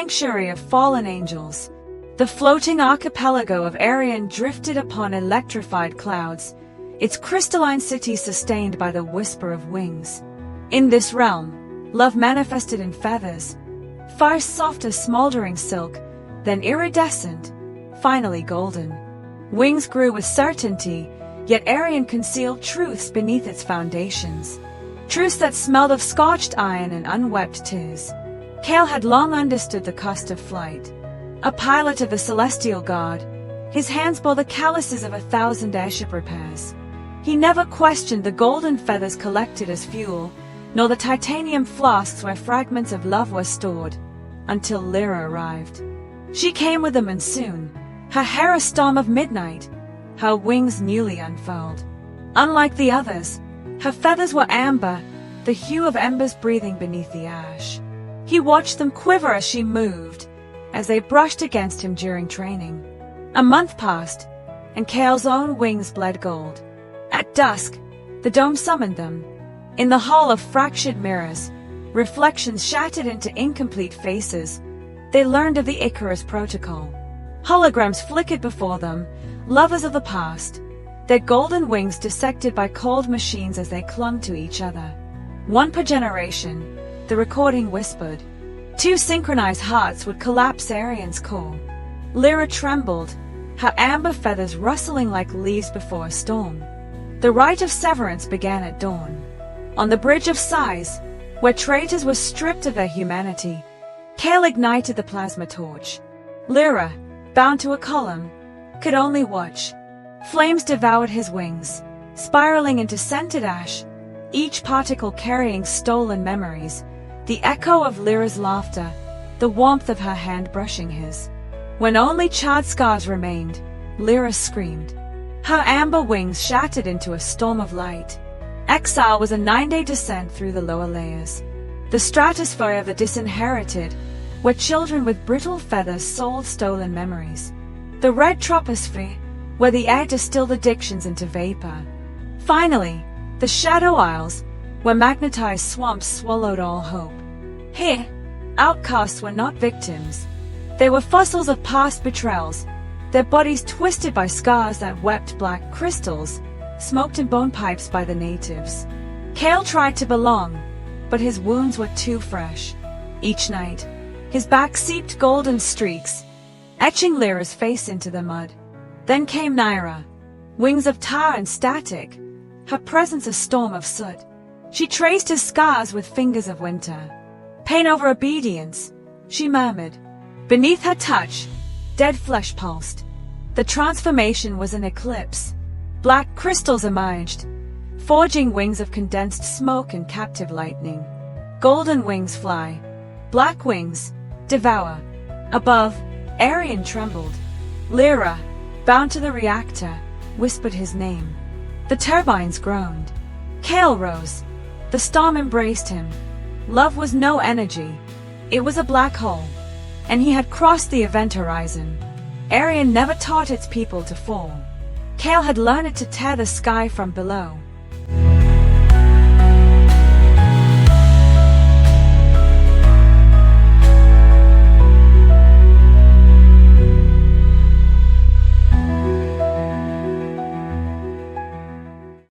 sanctuary of fallen angels. The floating archipelago of Aerion drifted upon electrified clouds, its crystalline city sustained by the whisper of wings. In this realm, love manifested in feathers, first soft as smoldering silk, then iridescent, finally golden. Wings grew with certainty, yet Aerion concealed truths beneath its foundations. Truths that smelled of scorched iron and unwept tears. Kael had long understood the cost of flight. A pilot of the Celestial Guard, his hands bore the calluses of 1,000 airship repairs. He never questioned the golden feathers collected as fuel, nor the titanium flasks where fragments of love were stored, until Lira arrived. She came with a monsoon, her hair a storm of midnight, her wings newly unfurled. Unlike the others, her feathers were amber, the hue of embers breathing beneath the ash. He watched them quiver as she moved, as they brushed against him during training. A month passed, and Kael's own wings bled gold. At dusk, the dome summoned them. In the hall of fractured mirrors, reflections shattered into incomplete faces, they learned of the Icarus Protocol. Holograms flickered before them, lovers of the past, their golden wings dissected by cold machines as they clung to each other. One per generation, the recording whispered. 2 synchronized hearts would collapse Aerion's core. Lira trembled, her amber feathers rustling like leaves before a storm. The rite of severance began at dawn. On the Bridge of Sighs, where traitors were stripped of their humanity, Kael ignited the plasma torch. Lira, bound to a column, could only watch. Flames devoured his wings, spiraling into scented ash, each particle carrying stolen memories, the echo of Lira's laughter, the warmth of her hand brushing his. When only charred scars remained, Lira screamed. Her amber wings shattered into a storm of light. Exile was a 9-day descent through the lower layers, the stratosphere of the disinherited, where children with brittle feathers sold stolen memories. The red troposphere, where the air distilled addictions into vapor. Finally, the Shadow Isles, where magnetized swamps swallowed all hope. Here, outcasts were not victims. They were fossils of past betrayals, their bodies twisted by scars that wept black crystals, smoked in bone pipes by the natives. Kael tried to belong, but his wounds were too fresh. Each night, his back seeped golden streaks, etching Lira's face into the mud. Then came Lira, wings of tar and static, her presence a storm of soot. She traced his scars with fingers of winter. Pain over obedience, she murmured. Beneath her touch, dead flesh pulsed. The transformation was an eclipse. Black crystals emerged, forging wings of condensed smoke and captive lightning. Golden wings fly, black wings devour. Above, Aerion trembled. Lira, bound to the reactor, whispered his name. The turbines groaned. Kael rose. The storm embraced him. Love was no energy. It was a black hole, and he had crossed the event horizon. Aerion never taught its people to fall. Kael had learned it to tear the sky from below.